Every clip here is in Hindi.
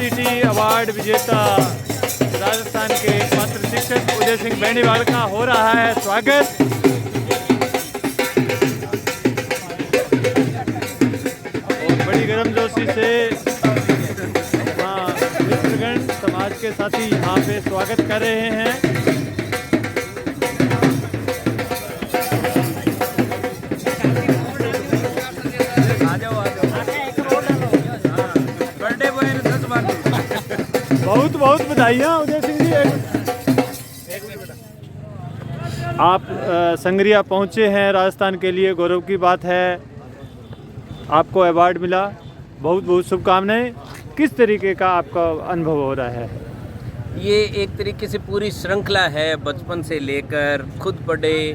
आईसीटी अवार्ड विजेता राजस्थान के एकमात्र शिक्षक उदय सिंह बेनीवाल का हो रहा है स्वागत। और बड़ी गर्मजोशी से मित्रगण समाज के साथी यहाँ पे स्वागत कर रहे हैं। बहुत बहुत बधाइयाँ उदय सिंह जी। आप संगरिया पहुँचे हैं, राजस्थान के लिए गौरव की बात है। आपको अवार्ड मिला, बहुत बहुत शुभकामनाएं। किस तरीके का आपका अनुभव हो रहा है? ये एक तरीके से पूरी श्रृंखला है, बचपन से लेकर खुद पढ़े,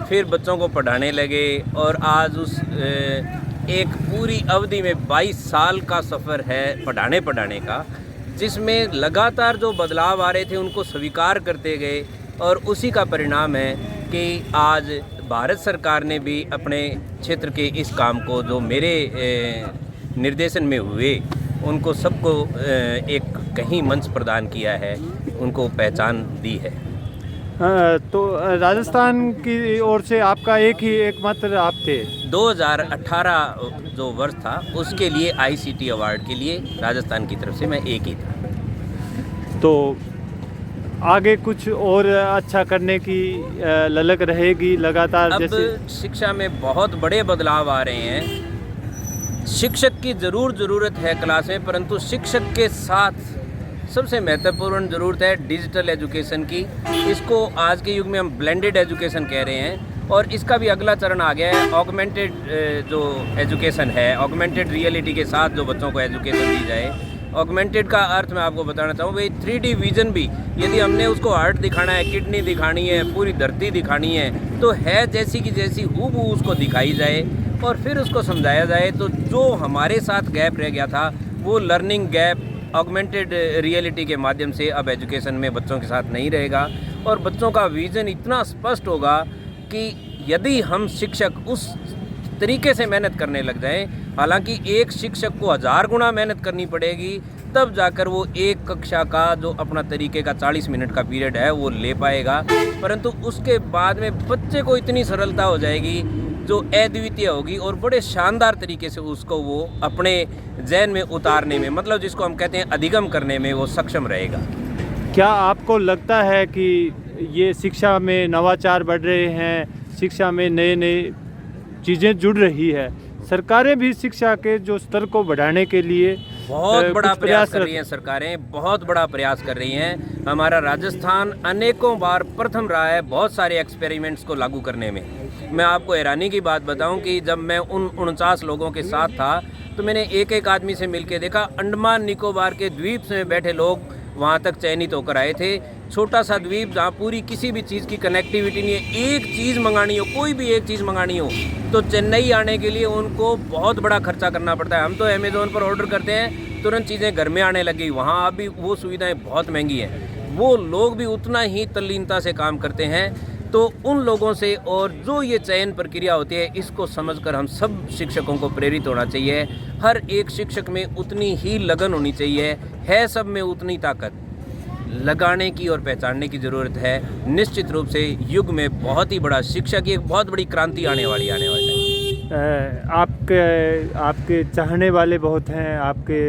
फिर बच्चों को पढ़ाने लगे और आज उस एक पूरी अवधि में 22 साल का सफ़र है पढ़ाने का, जिसमें लगातार जो बदलाव आ रहे थे उनको स्वीकार करते गए और उसी का परिणाम है कि आज भारत सरकार ने भी अपने क्षेत्र के इस काम को जो मेरे निर्देशन में हुए उनको सबको एक कहीं मंच प्रदान किया है, उनको पहचान दी है। तो राजस्थान की ओर से आपका एकमात्र आप थे। 2018 जो वर्ष था उसके लिए आईसीटी अवार्ड के लिए राजस्थान की तरफ से मैं एक ही था। तो आगे कुछ और अच्छा करने की ललक रहेगी लगातार? अब जैसे शिक्षा में बहुत बड़े बदलाव आ रहे हैं। शिक्षक की ज़रूरत है क्लास में, परंतु शिक्षक के साथ सबसे महत्वपूर्ण ज़रूरत है डिजिटल एजुकेशन की। इसको आज के युग में हम ब्लेंडेड एजुकेशन कह रहे हैं और इसका भी अगला चरण आ गया है। ऑगमेंटेड जो एजुकेशन है, ऑगमेंटेड रियलिटी के साथ जो बच्चों को एजुकेशन दी जाए। ऑगमेंटेड का अर्थ मैं आपको बताना चाहूँ भाई, 3D विज़न भी यदि हमने उसको हार्ट दिखाना है, किडनी दिखानी है, पूरी धरती दिखानी है, तो है जैसी की जैसी हूबहू उसको दिखाई जाए और फिर उसको समझाया जाए। तो जो हमारे साथ गैप रह गया था वो लर्निंग गैप ऑगमेंटेड रियलिटी के माध्यम से अब एजुकेशन में बच्चों के साथ नहीं रहेगा और बच्चों का विज़न इतना स्पष्ट होगा कि यदि हम शिक्षक उस तरीके से मेहनत करने लग जाएं, हालांकि एक शिक्षक को 1000 गुना मेहनत करनी पड़ेगी, तब जाकर वो एक कक्षा का जो अपना तरीके का 40 मिनट का पीरियड है वो ले पाएगा। परंतु उसके बाद में बच्चे को इतनी सरलता हो जाएगी जो अद्वितीय होगी और बड़े शानदार तरीके से उसको वो अपने ज़हन में उतारने में, मतलब जिसको हम कहते हैं अधिगम करने में, वो सक्षम रहेगा। क्या आपको लगता है कि ये शिक्षा में नवाचार बढ़ रहे हैं, शिक्षा में नए चीज़ें जुड़ रही है, सरकारें भी शिक्षा के जो स्तर को बढ़ाने के लिए बहुत बड़ा प्रयास कर रही हैं, सरकारें बहुत बड़ा प्रयास कर रही हैं। हमारा राजस्थान अनेकों बार प्रथम रहा है बहुत सारे एक्सपेरिमेंट्स को लागू करने में। मैं आपको हैरानी की बात बताऊं कि जब मैं उन 49 लोगों के साथ था तो मैंने एक आदमी से मिलकर देखा, अंडमान निकोबार के द्वीप में बैठे लोग वहाँ तक चयनित होकर आए थे। छोटा सा द्वीप जहाँ पूरी किसी भी चीज़ की कनेक्टिविटी नहीं है, एक चीज़ मंगानी हो, कोई भी एक चीज़ मंगानी हो तो चेन्नई आने के लिए उनको बहुत बड़ा खर्चा करना पड़ता है। हम तो अमेज़ोन पर ऑर्डर करते हैं, तुरंत चीज़ें घर में आने लगी। वहाँ अभी वो सुविधाएं बहुत महंगी हैं। वो लोग भी उतना ही तल्लीनता से काम करते हैं। तो उन लोगों से और जो ये चयन प्रक्रिया होती है, इसको समझकर हम सब शिक्षकों को प्रेरित होना चाहिए। हर एक शिक्षक में उतनी ही लगन होनी चाहिए, है सब में उतनी ताकत, लगाने की और पहचानने की ज़रूरत है। निश्चित रूप से युग में बहुत ही बड़ा शिक्षा की एक बहुत बड़ी क्रांति आने वाली है। आपके चाहने वाले बहुत हैं, आपके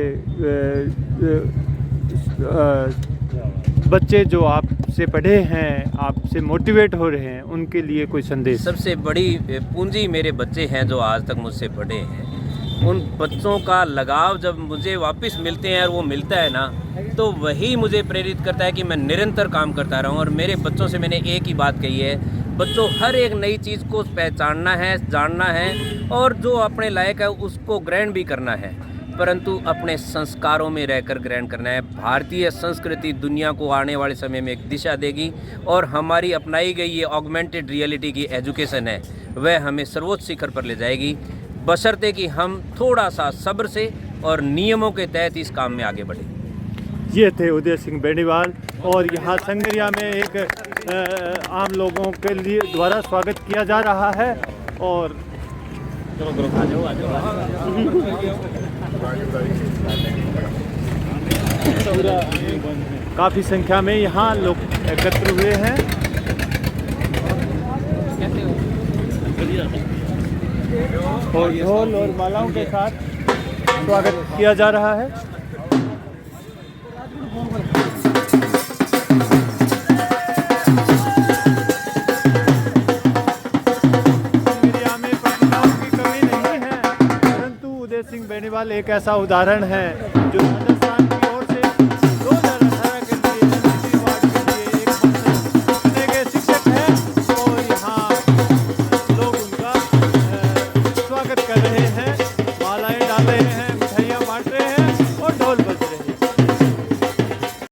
बच्चे जो आपसे पढ़े हैं, आपसे मोटिवेट हो रहे हैं, उनके लिए कोई संदेश? सबसे बड़ी पूंजी मेरे बच्चे हैं जो आज तक मुझसे पढ़े हैं। उन बच्चों का लगाव जब मुझे वापस मिलते हैं और वो मिलता है ना, तो वही मुझे प्रेरित करता है कि मैं निरंतर काम करता रहूं। और मेरे बच्चों से मैंने एक ही बात कही है, बच्चों हर एक नई चीज़ को पहचानना है, जानना है और जो अपने लायक है उसको ग्रहण भी करना है, परंतु अपने संस्कारों में रहकर ग्रहण करना है। भारतीय संस्कृति दुनिया को आने वाले समय में एक दिशा देगी और हमारी अपनाई गई ये ऑगमेंटेड रियलिटी की एजुकेशन है वह हमें सर्वोच्च शिखर पर ले जाएगी, बशर्ते कि हम थोड़ा सा सब्र से और नियमों के तहत इस काम में आगे बढ़ें। ये थे उदय सिंह बेनीवाल और यहाँ संगरिया में एक आम लोगों के लिए द्वारा स्वागत किया जा रहा है। और आ जाओ काफ़ी संख्या में यहाँ लोग एकत्र हुए हैं। और ढोल और मालाओं के साथ स्वागत किया जा रहा है। मीडिया में पत्रिकाओं की कमी नहीं है, परंतु उदय सिंह बेनीवाल एक ऐसा उदाहरण है जो